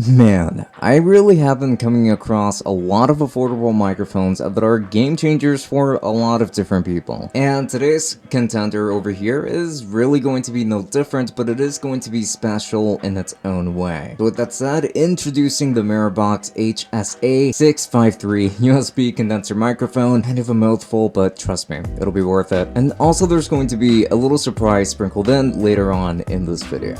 Man, I really have been coming across a lot of affordable microphones that are game changers for a lot of different people. And today's contender over here is really going to be no different, but it is going to be special in its own way. So with that said, introducing the MiraBox HSA-653 USB condenser microphone. Kind of a mouthful, but trust me, it'll be worth it. And also there's going to be a little surprise sprinkled in later on in this video.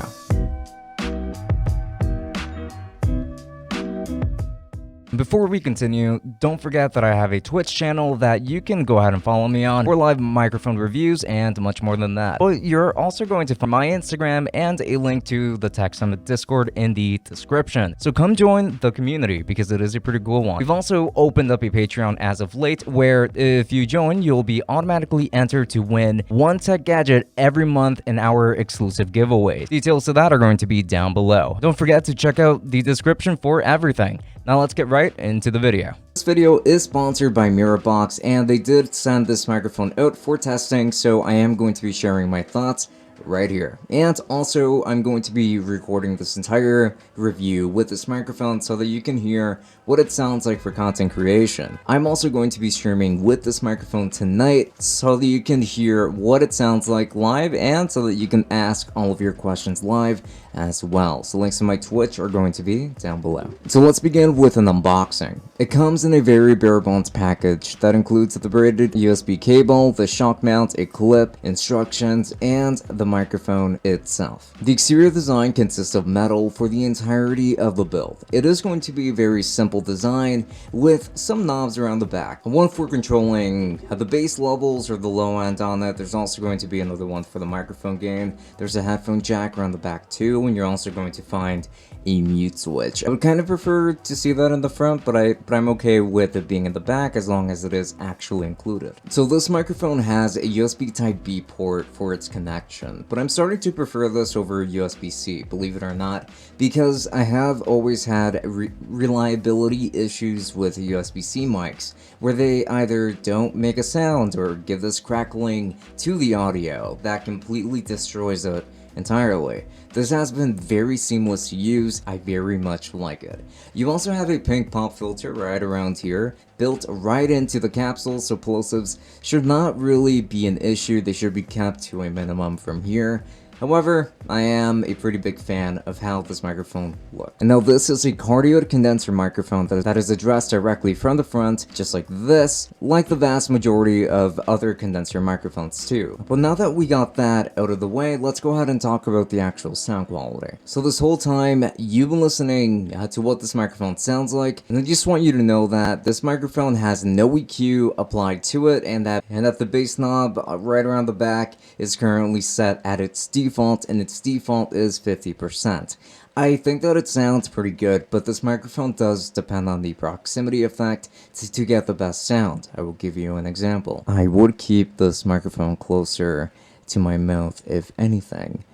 Before we continue, don't forget that I have a Twitch channel that you can go ahead and follow me on for live microphone reviews and much more than that. But you're also going to find my Instagram and a link to the Tech Summit Discord in the description. So come join the community because it is a pretty cool one. We've also opened up a Patreon as of late where if you join, you'll be automatically entered to win one tech gadget every month in our exclusive giveaways. Details to that are going to be down below. Don't forget to check out the description for everything. Now let's get right into the video. This video is sponsored by MiraBox, and they did send this microphone out for testing, so I am going to be sharing my thoughts right here. And also, I'm going to be recording this entire review with this microphone so that you can hear what it sounds like for content creation. I'm also going to be streaming with this microphone tonight so that you can hear what it sounds like live and so that you can ask all of your questions live as well. So links to my Twitch are going to be down below. So let's begin with an unboxing. It comes in a very bare bones package that includes the braided USB cable, the shock mount, a clip, instructions, and the microphone itself. The exterior design consists of metal for the entirety of the build. It is going to be a very simple design with some knobs around the back. One for controlling the bass levels or the low end on it. There's also going to be another one for the microphone gain. There's a headphone jack around the back too, and you're also going to find a mute switch. I would kind of prefer to see that in the front, but I'm okay with it being in the back as long as it is actually included. So this microphone has a USB Type B port for its connection, but I'm starting to prefer this over USB-C, believe it or not, because I have always had reliability issues with USB-C mics, where they either don't make a sound or give this crackling to the audio that completely destroys it entirely. This has been very seamless to use. I very much like it. You also have a pink pop filter right around here, built right into the capsule, so plosives should not really be an issue. They should be kept to a minimum from here. However, I am a pretty big fan of how this microphone looks. And now this is a cardioid condenser microphone that is addressed directly from the front, just like this, like the vast majority of other condenser microphones too. But now that we got that out of the way, let's go ahead and talk about the actual sound quality. So this whole time, you've been listening to what this microphone sounds like, and I just want you to know that this microphone has no EQ applied to it, and that the bass knob right around the back is currently set at its default, and its default is 50%. I think that it sounds pretty good, but this microphone does depend on the proximity effect to get the best sound. I will give you an example. I would keep this microphone closer to my mouth if anything.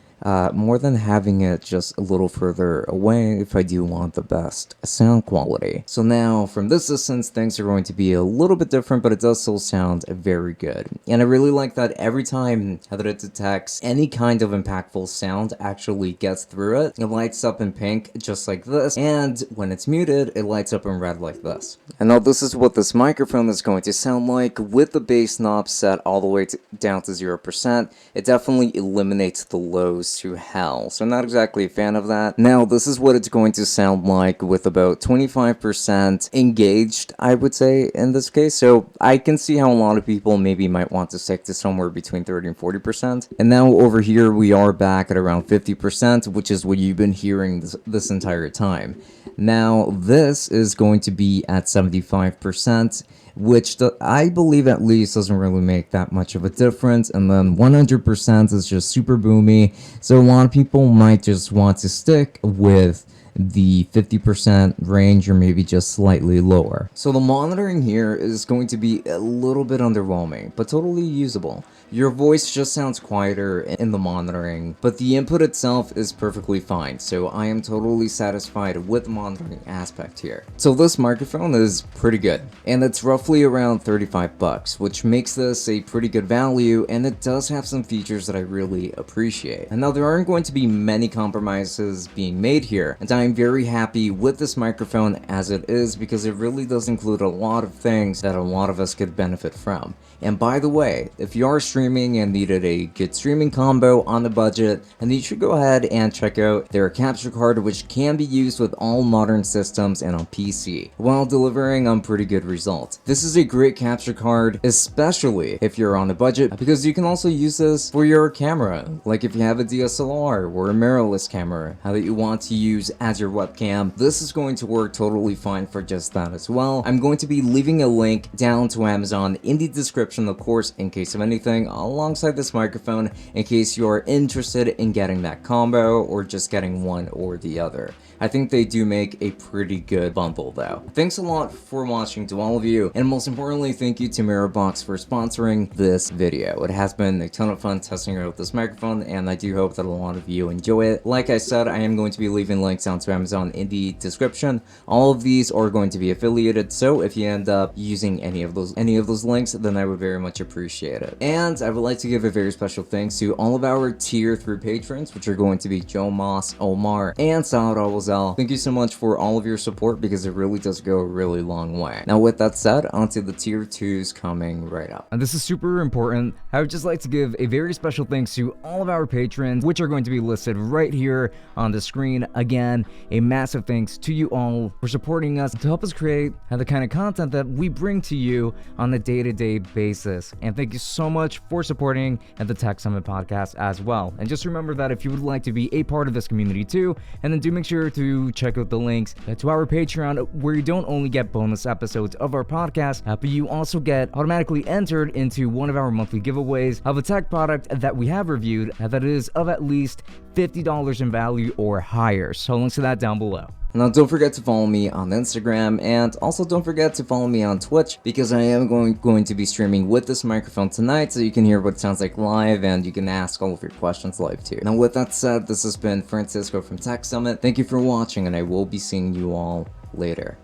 More than having it just a little further away if I do want the best sound quality. So now from this distance things are going to be a little bit different, but it does still sound very good. And I really like that every time that it detects any kind of impactful sound actually gets through it. It lights up in pink just like this, and when it's muted it lights up in red like this. And now this is what this microphone is going to sound like with the bass knob set all the way down to 0%. It definitely eliminates the lows to hell, so I'm not exactly a fan of that. Now this is what it's going to sound like with about 25% engaged, I would say, in this case. So I can see how a lot of people maybe might want to stick to somewhere between 30 and 40%. And now over here we are back at around 50%, which is what you've been hearing this entire time. Now this is going to be at 75%, which I believe at least doesn't really make that much of a difference, and then 100% is just super boomy, so a lot of people might just want to stick with the 50% range or maybe just slightly lower. So the monitoring here is going to be a little bit underwhelming, but totally usable. Your voice just sounds quieter in the monitoring, but the input itself is perfectly fine, so I am totally satisfied with the monitoring aspect here. So this microphone is pretty good, and it's roughly around 35 bucks, which makes this a pretty good value, and it does have some features that I really appreciate. And now there aren't going to be many compromises being made here, and I'm very happy with this microphone as it is because it really does include a lot of things that a lot of us could benefit from. And by the way, if you are streaming and needed a good streaming combo on a budget, then you should go ahead and check out their capture card, which can be used with all modern systems and on PC, while delivering on pretty good results. This is a great capture card, especially if you're on a budget, because you can also use this for your camera, like if you have a DSLR or a mirrorless camera that you want to use as your webcam. This is going to work totally fine for just that as well. I'm going to be leaving a link down to Amazon in the description, of course, in case of anything, alongside this microphone, in case you're interested in getting that combo or just getting one or the other. I think they do make a pretty good bundle though. Thanks a lot for watching to all of you, and most importantly, thank you to MiraBox for sponsoring this video. It has been a ton of fun testing out this microphone, and I do hope that a lot of you enjoy it. Like I said, I am going to be leaving links down to Amazon in the description. All of these are going to be affiliated, so if you end up using any of those links, then I would very much appreciate it. And I would like to give a very special thanks to all of our tier 3 patrons, which are going to be Joe Moss, Omar, and Saad. Thank you so much for all of your support, because it really does go a really long way. Now with that said, onto the tier 2s coming right up. And this is super important. I would just like to give a very special thanks to all of our patrons, which are going to be listed right here on the screen. Again, a massive thanks to you all for supporting us to help us create the kind of content that we bring to you on a day-to-day basis. And thank you so much for supporting the Tech Summit podcast as well. And just remember that if you would like to be a part of this community too, and then do make sure to check out the links to our Patreon, where you don't only get bonus episodes of our podcast, but you also get automatically entered into one of our monthly giveaways of a tech product that we have reviewed that is of at least $50 in value or higher. So links to that down below. Now don't forget to follow me on Instagram, and also don't forget to follow me on Twitch, because I am going to be streaming with this microphone tonight, so you can hear what it sounds like live, and you can ask all of your questions live too. Now with that said, this has been Francisco from Tech Summit. Thank you for watching, and I will be seeing you all later.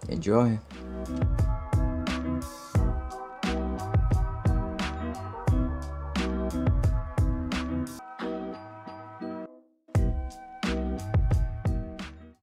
Enjoy.